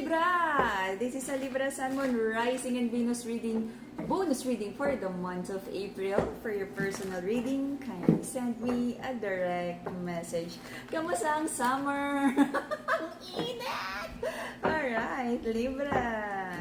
Libra! This is a Libra Sun, Moon, Rising, and Venus reading, bonus reading for the month of April. For your personal reading, kindly send me a direct message. Kamusta ang summer? Ang init! Alright, Libra.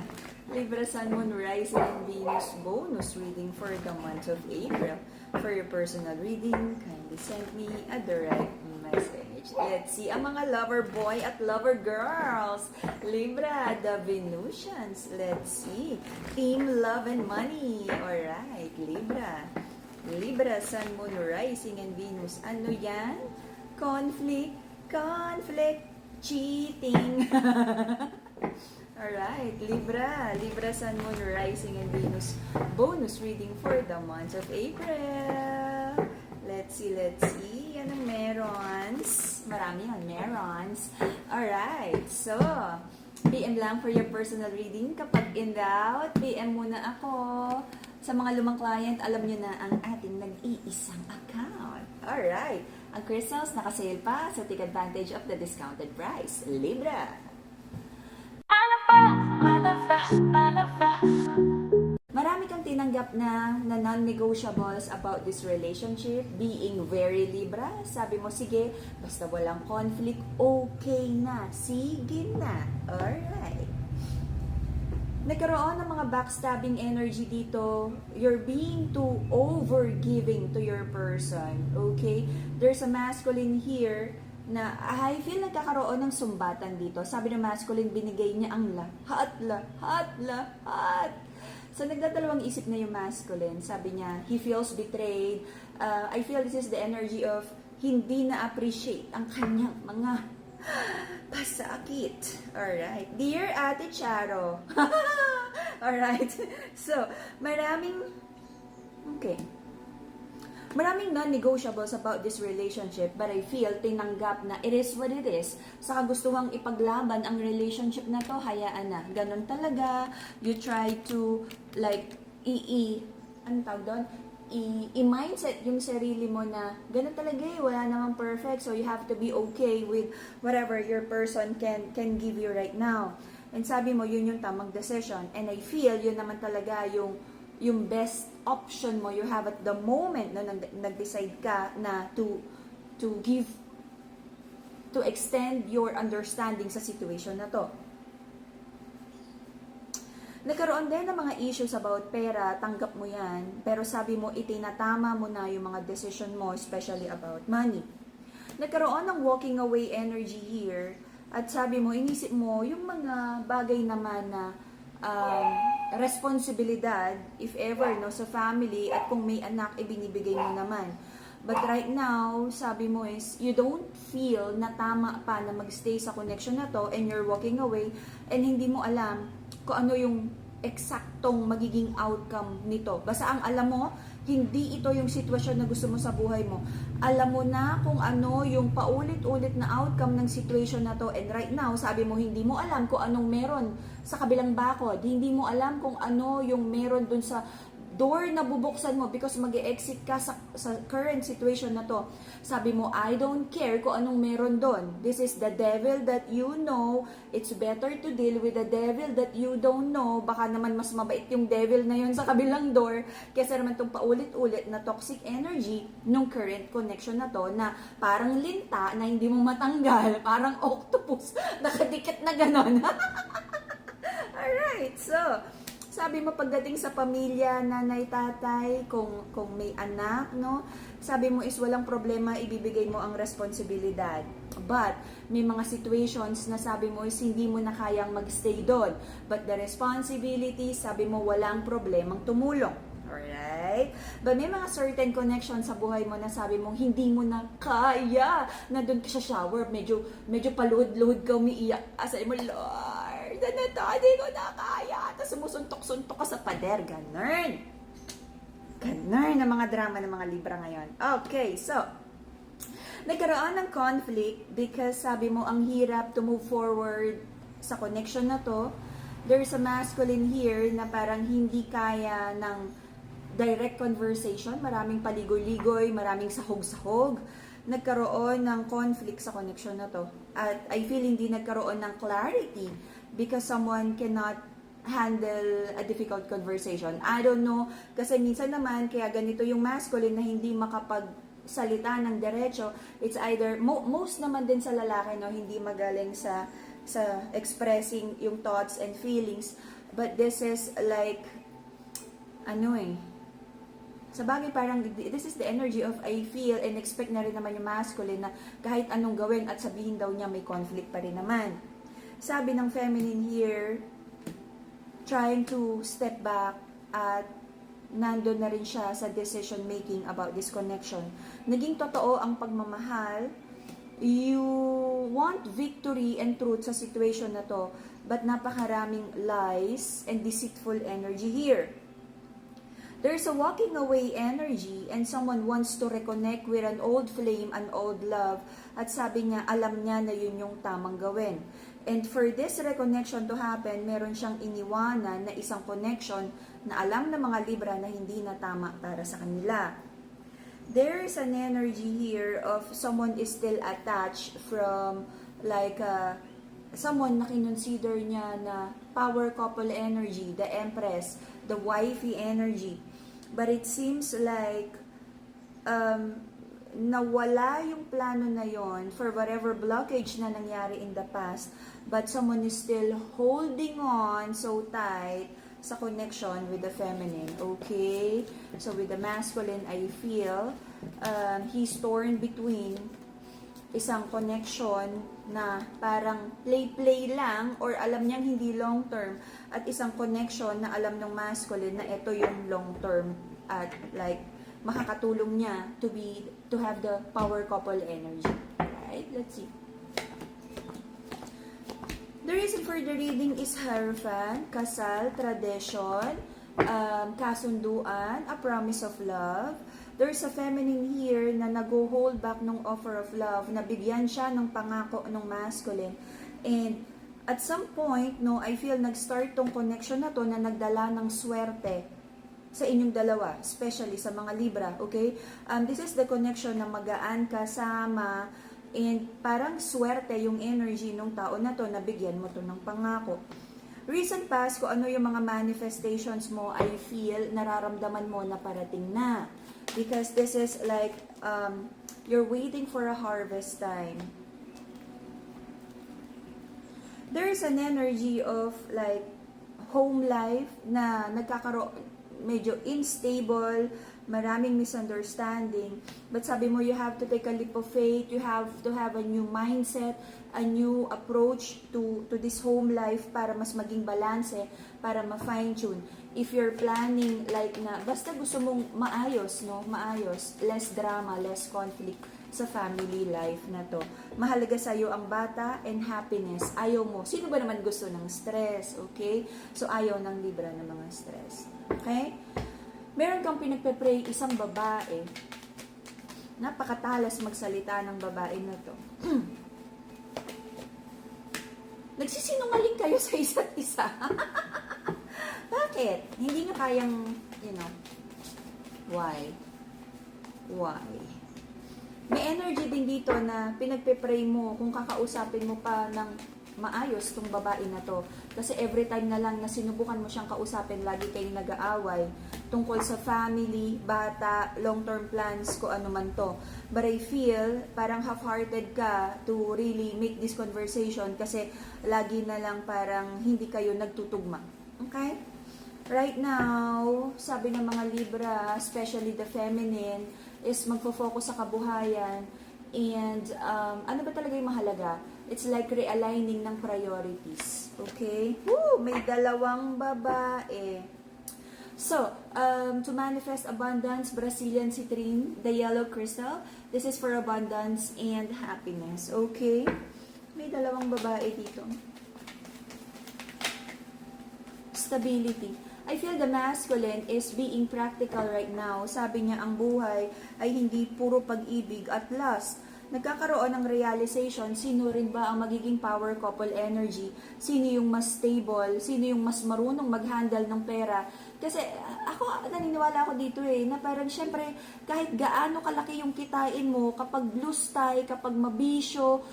Libra Sun, Moon, Rising, and Venus bonus reading for the month of April. For your personal reading, kindly send me a direct message. Let's see ang mga lover boy at lover girls. Libra, the Venusians. Let's see. Team love and money. Alright, Libra. Libra, Sun, Moon, Rising, and Venus. Ano yan? Conflict, cheating. Alright, Libra. Libra, Sun, Moon, Rising, and Venus. Bonus reading for the month of April. Let's see. Anong merons? Marami yan, merons. Alright, so, PM lang for your personal reading. Kapag in doubt, PM muna ako. Sa mga lumang client, alam nyo na ang ating nag-iisang account. Alright, ang crystals nakasale pa, so take advantage of the discounted price. Libra. Marami kang tinanggap na non-negotiables about this relationship, being very Libra. Sabi mo, sige, basta walang conflict, okay na. Sige na. Alright. Nagkaroon ng mga backstabbing energy dito. You're being too overgiving to your person. Okay? There's a masculine here na I feel nagkakaroon ng sumbatan dito. Sabi ng masculine, binigay niya ang lahat. So, nagdadalawang isip na yung masculine. Sabi niya, he feels betrayed. I feel this is the energy of hindi na-appreciate ang kanyang mga pasakit. Alright. Dear Ate Charo. Alright. So, maraming non-negotiables about this relationship, but I feel tinanggap na it is what it is. Sa kagustuhang ipaglaban ang relationship na to, hayaan na. Ganon talaga. You try to, like, ano tawag doon? I-mindset yung sarili mo na ganon talaga eh, wala namang perfect. So you have to be okay with whatever your person can give you right now. And sabi mo, yun yung tamang decision. And I feel yun naman talaga yung best option mo you have at the moment na nag-decide ka na to extend your understanding sa situation na to. Nagkaroon din ng mga issues about pera, tanggap mo yan, pero sabi mo itinatama mo na yung mga decision mo, especially about money. Nagkaroon ng walking away energy here, at sabi mo, inisip mo yung mga bagay naman na responsibilidad, if ever, no, sa family, at kung may anak, ibinibigay mo naman. But right now, sabi mo is, you don't feel na tama pa na magstay sa connection na to, and you're walking away, and hindi mo alam kung ano yung eksaktong magiging outcome nito. Basta ang alam mo, hindi ito yung sitwasyon na gusto mo sa buhay mo. Alam mo na kung ano yung paulit-ulit na outcome ng situation na to, and right now, sabi mo, hindi mo alam kung anong meron sa kabilang bakod. Hindi mo alam kung ano yung meron dun sa door na bubuksan mo because mag-e-exit ka sa current situation na to. Sabi mo, I don't care kung anong meron doon. This is the devil that you know. It's better to deal with the devil that you don't know. Baka naman mas mabait yung devil na yun sa kabilang door kaysa naman itong paulit-ulit na toxic energy nung current connection na to na parang linta na hindi mo matanggal. Parang octopus. Nakadikit na ganon. Alright, so sabi mo pagdating sa pamilya, nanay, tatay, kung may anak, no? Sabi mo is walang problema, ibibigay mo ang responsibilidad. But may mga situations na sabi mo is hindi mo na kayang magstay doon. But the responsibility, sabi mo walang problemang tumulong. Alright? But may mga certain connections sa buhay mo na sabi mo hindi mo na kaya na doon ka sa shower, medyo paluhod-luhod ka, umiiyak. Sabi mo, Lord, na to, hindi ko na kaya. Tapos sumusuntok-suntok ka sa pader. Ganun ang mga drama ng mga Libra ngayon. Okay, so, nagkaroon ng conflict because sabi mo, ang hirap to move forward sa connection na to. There's a masculine here na parang hindi kaya ng direct conversation. Maraming paligoy-ligoy, maraming sahog-sahog. nagkaroon ng conflict sa connection na to. At I feel hindi nagkaroon ng clarity because someone cannot handle a difficult conversation. I don't know, kasi minsan naman, kaya ganito yung masculine na hindi makapagsalita ng diretso. It's either, most naman din sa lalaki, no, hindi magaling sa expressing yung thoughts and feelings. But this is like, sa bagay parang, this is the energy of I feel and expect na rin naman yung masculine na kahit anong gawin at sabihin daw niya may conflict pa rin naman. Sabi ng feminine here, trying to step back at nandun na rin siya sa decision making about this connection. Naging totoo ang pagmamahal. You want victory and truth sa situation na to, but napakaraming lies and deceitful energy here. There's a walking away energy and someone wants to reconnect with an old flame, an old love, at sabi niya, alam niya na yun yung tamang gawin. And for this reconnection to happen, meron siyang iniwanan na isang connection na alam ng mga Libra na hindi na tama para sa kanila. There is an energy here of someone is still attached from like someone na kinonsider niya na power couple energy, the Empress, the wifey energy. But it seems like nawala yung plano na yon for whatever blockage na nangyari in the past, but someone is still holding on so tight sa connection with the feminine, okay? So with the masculine, I feel he's torn between isang connection na parang play-play lang or alam niyang hindi long-term at isang connection na alam ng masculine na ito yung long-term at like makakatulong niya to have the power couple energy. Right? Let's see. The reason for the reading is Hierophant, kasal, tradition, kasunduan, a promise of love. There's a feminine here na nag-hold back ng offer of love, na bigyan siya ng pangako ng masculine. And at some point, no, I feel nag-start tong connection na to na nagdala ng swerte sa inyong dalawa, especially sa mga Libra, okay? This is the connection na magaan kasama, and parang swerte yung energy ng tao na to, nabigyan mo to ng pangako. Recent past, kung ano yung mga manifestations mo, I feel, nararamdaman mo na parating na. Because this is like, you're waiting for a harvest time. There is an energy of like, home life na nagkakaroon, medyo unstable, maraming misunderstanding. But sabi mo, you have to take a leap of faith, you have to have a new mindset, a new approach to this home life para mas maging balanse, para ma-fine tune. If you're planning like na, basta gusto mong maayos, no? Maayos, less drama, less conflict sa family life na to. Mahalaga sa'yo ang bata and happiness. Ayaw mo. Sino ba naman gusto ng stress? Okay? So, ayaw ng Libra ng mga stress. Okay? Meron kang pinagpe-pray isang babae. Napakatalas magsalita ng babae na to. Nagsisinungaling kayo sa isa't isa. Bakit? Hindi nyo kayang, why? Why? May energy din dito na pinagpe-pray mo kung kakausapin mo pa ng maayos tong babae na to. Kasi every time na lang na sinubukan mo siyang kausapin, lagi kayong nag-aaway tungkol sa family, bata, long-term plans, kung ano man to. But I feel parang half-hearted ka to really make this conversation kasi lagi na lang parang hindi kayo nagtutugma. Okay? Right now, sabi ng mga Libra, especially the feminine, is magfo-focus sa kabuhayan. And ano ba talaga yung mahalaga? It's like realigning ng priorities. Okay? Woo! May dalawang babae. So, to manifest abundance, Brazilian citrine, the yellow crystal. This is for abundance and happiness. Okay? May dalawang babae dito. Stability. I feel the masculine is being practical right now. Sabi niya, ang buhay ay hindi puro pag-ibig at lust. nagkakaroon ng realization, sino rin ba ang magiging power couple energy, sino yung mas stable, sino yung mas marunong mag-handle ng pera. Kasi ako, naniniwala ako dito na parang syempre, kahit gaano kalaki yung kitain mo, kapag loose tie, kapag mabisyo,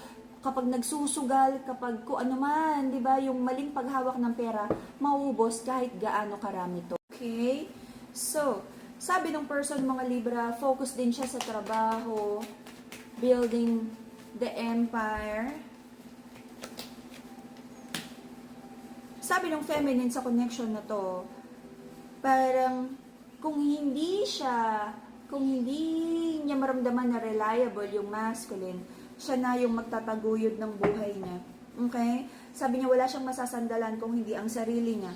kapag nagsusugal, kapag kung ano man, di ba, yung maling paghawak ng pera, mauubos kahit gaano karami to. Okay? So, sabi ng person, mga Libra, focus din siya sa trabaho, building the empire. Sabi ng feminine sa connection na to, parang kung hindi niya maramdaman na reliable yung masculine, siya na yung magtataguyod ng buhay niya. Okay? Sabi niya wala siyang masasandalan kung hindi ang sarili niya.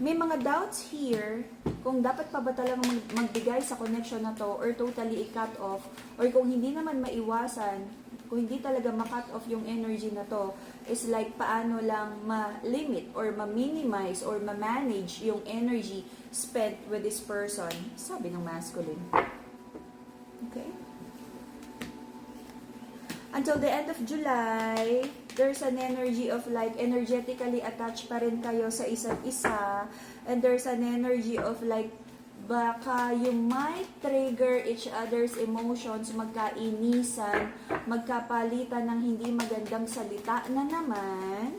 May mga doubts here kung dapat pa ba talagang magbigay sa connection na to or totally i-cut off, or kung hindi naman maiwasan, kung hindi talaga ma-cut off yung energy na to, is like paano lang ma-limit or ma-minimize or ma-manage yung energy spent with this person, sabi ng masculine. Okay? Until the end of July, there's an energy of like energetically attached pa rin kayo sa isa't isa, and there's an energy of like baka you might trigger each other's emotions, magkainisan, magkapalitan ng hindi magandang salita na naman.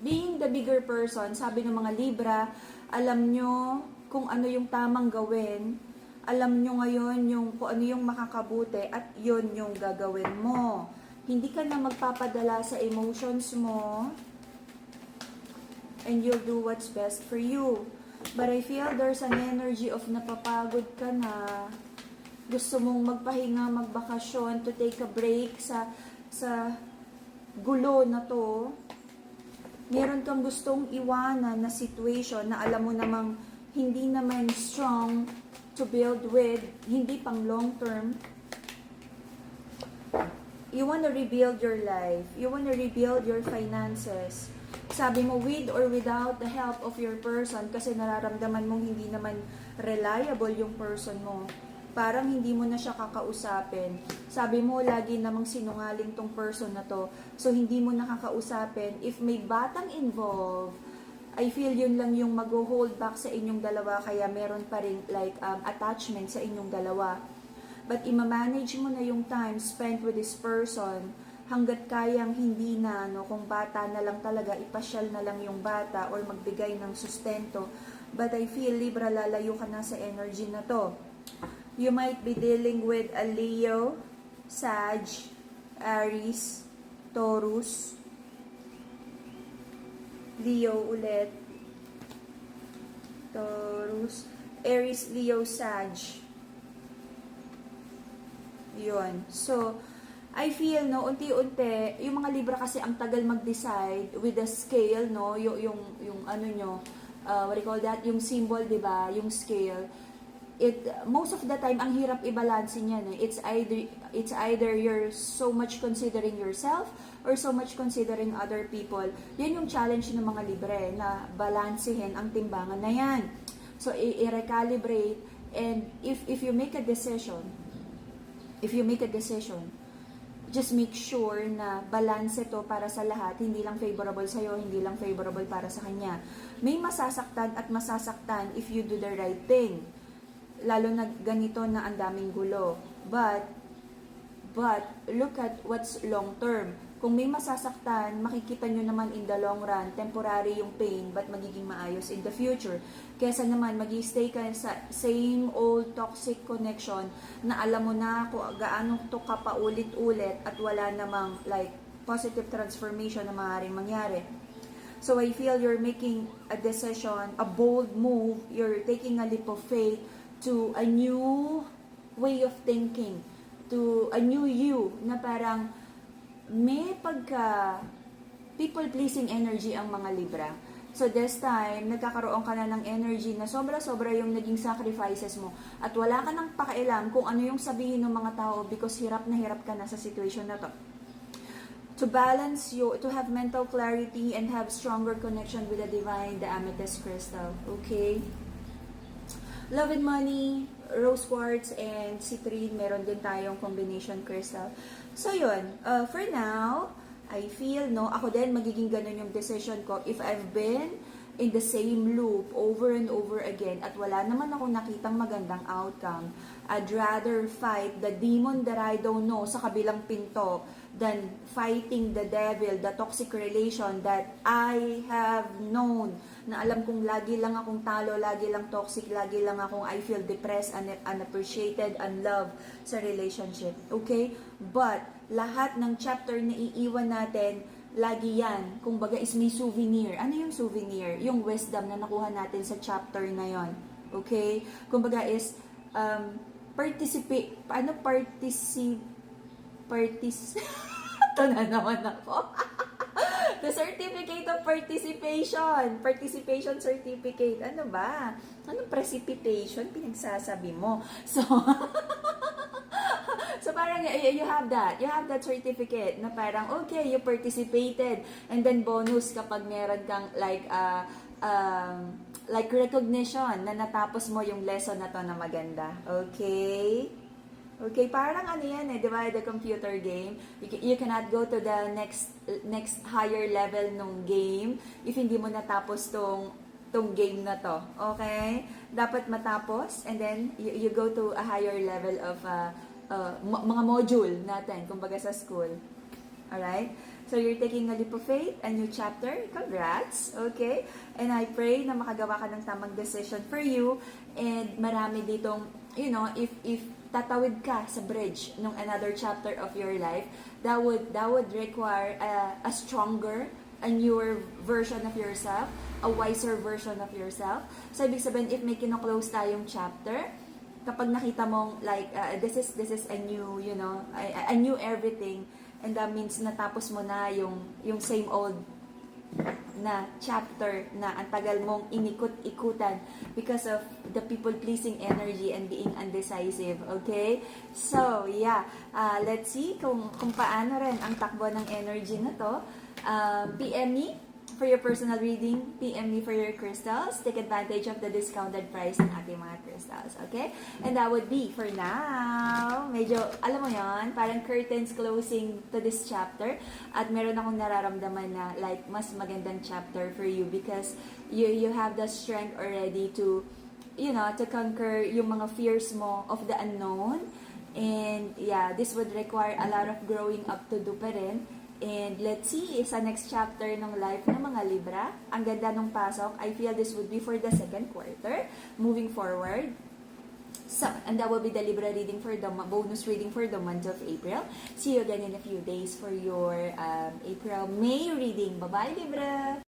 Being the bigger person, sabi ng mga Libra, alam nyo kung ano yung tamang gawin, alam nyo ngayon yung kung ano yung makakabuti at yun yung gagawin mo. Hindi ka na magpapadala sa emotions mo, and you'll do what's best for you. But I feel there's an energy of napapagod ka na, gusto mong magpahinga, magbakasyon, to take a break sa gulo na to. Meron kang gustong iwanan na situation na alam mo namang hindi naman strong to build with, hindi pang long term. You want to rebuild your life. You want to rebuild your finances. Sabi mo, with or without the help of your person, kasi nararamdaman mong hindi naman reliable yung person mo. Parang hindi mo na siya kakausapin. Sabi mo, lagi namang sinungaling tong person na to. So, hindi mo nakakausapin. If may batang involved, I feel yun lang yung mag-hold back sa inyong dalawa, kaya meron pa rin like attachment sa inyong dalawa. But ima-manage mo na yung time spent with this person hanggat kayang hindi na, kung bata na lang talaga, ipasyal na lang yung bata or magbigay ng sustento. But I feel, Libra, lalayo ka na sa energy na to. You might be dealing with a Leo, Sag, Aries, Taurus, Leo ulit, Taurus, Aries, Leo, Sag. Yun. So, I feel, unti-unti, yung mga Libra kasi ang tagal mag-decide with the scale, yung ano nyo, what do you call that? Yung symbol, di ba? Yung scale. Most of the time, ang hirap i-balance niyan. It's either you're so much considering yourself or so much considering other people. Yan yung challenge ng mga Libre, na balansehin ang timbangan na yan. So, i-recalibrate, and if you make a decision, just make sure na balance ito para sa lahat, hindi lang favorable sa'yo, hindi lang favorable para sa kanya. May masasaktan at masasaktan if you do the right thing. Lalo na ganito na ang daming gulo. But look at what's long term. Kung may masasaktan, makikita nyo naman in the long run, temporary yung pain, but magiging maayos in the future. Kesa naman, mag-stay ka sa same old toxic connection na alam mo na kung gaano to ka paulit-ulit at wala namang like positive transformation na maaaring mangyari. So I feel you're making a decision, a bold move, you're taking a leap of faith to a new way of thinking, to a new you, na parang may pagka people-pleasing energy ang mga Libra. So this time, nagkakaroon ka na ng energy na sobra-sobra yung naging sacrifices mo. At wala ka nang pakialam kung ano yung sabihin ng mga tao because hirap na hirap ka na sa situation na to. To balance you, to have mental clarity and have stronger connection with the divine, the amethyst crystal. Okay? Love and Money, Rose Quartz, and Citrine. Meron din tayong combination crystal. So, yun. For now, I feel, no, ako din magiging ganun yung decision ko. If I've been in the same loop over and over again at wala naman akong nakitang magandang outcome, I'd rather fight the demon that I don't know sa kabilang pinto than fighting the devil, the toxic relation that I have known, na alam kong lagi lang akong talo, lagi lang toxic, lagi lang akong I feel depressed, unappreciated, unloved sa relationship. Okay? But, lahat ng chapter na iiwan natin, lagi yan, kung baga is may souvenir. Ano yung souvenir? Yung wisdom na nakuha natin sa chapter na yon. Okay? Kung baga is, ito na naman ako. The certificate of participation certificate. Ano ba? Anong precipitation? Pinagsasabi mo. So, so parang you have that. You have that certificate na parang, okay, you participated. And then bonus kapag meron kang like recognition na natapos mo yung lesson na to na maganda. Okay? Okay, parang ano yan di ba, the computer game. You cannot go to the next higher level nung game if hindi mo natapos tong game na to. Okay? Dapat matapos and then you go to a higher level of mga module natin, kumbaga sa school. Alright? So, you're taking a leap of faith, a new chapter. Congrats! Okay? And I pray na makagawa ka ng tamang decision for you. And marami ditong, you know, if tatawid ka sa bridge ng another chapter of your life, that would require a stronger, a newer version of yourself, a wiser version of yourself. So, ibig sabihin, if may kino-close tayong chapter, kapag nakita mong like this is a new, you know, a new everything, and that means natapos mo na yung same old na chapter na ang tagal mong inikot-ikutan because of the people-pleasing energy and being undecisive. Okay? So, yeah. Let's see kung paano rin ang takbo ng energy na to. PM me for your personal reading. PM me for your crystals. Take advantage of the discounted price ng ating mga crystals. Okay? And that would be for now. Medyo, alam mo yon, parang curtains closing to this chapter. At meron akong nararamdaman na like mas magandang chapter for you because you have the strength already to, you know, to conquer yung mga fears mo of the unknown. And yeah, this would require a lot of growing up to do pa rin. And let's see, sa next chapter ng life ng mga Libra. Ang ganda nung pasok. I feel this would be for the second quarter. Moving forward. So, and that will be the Libra reading for the bonus reading for the month of April. See you again in a few days for your April-May reading. Bye-bye, Libra!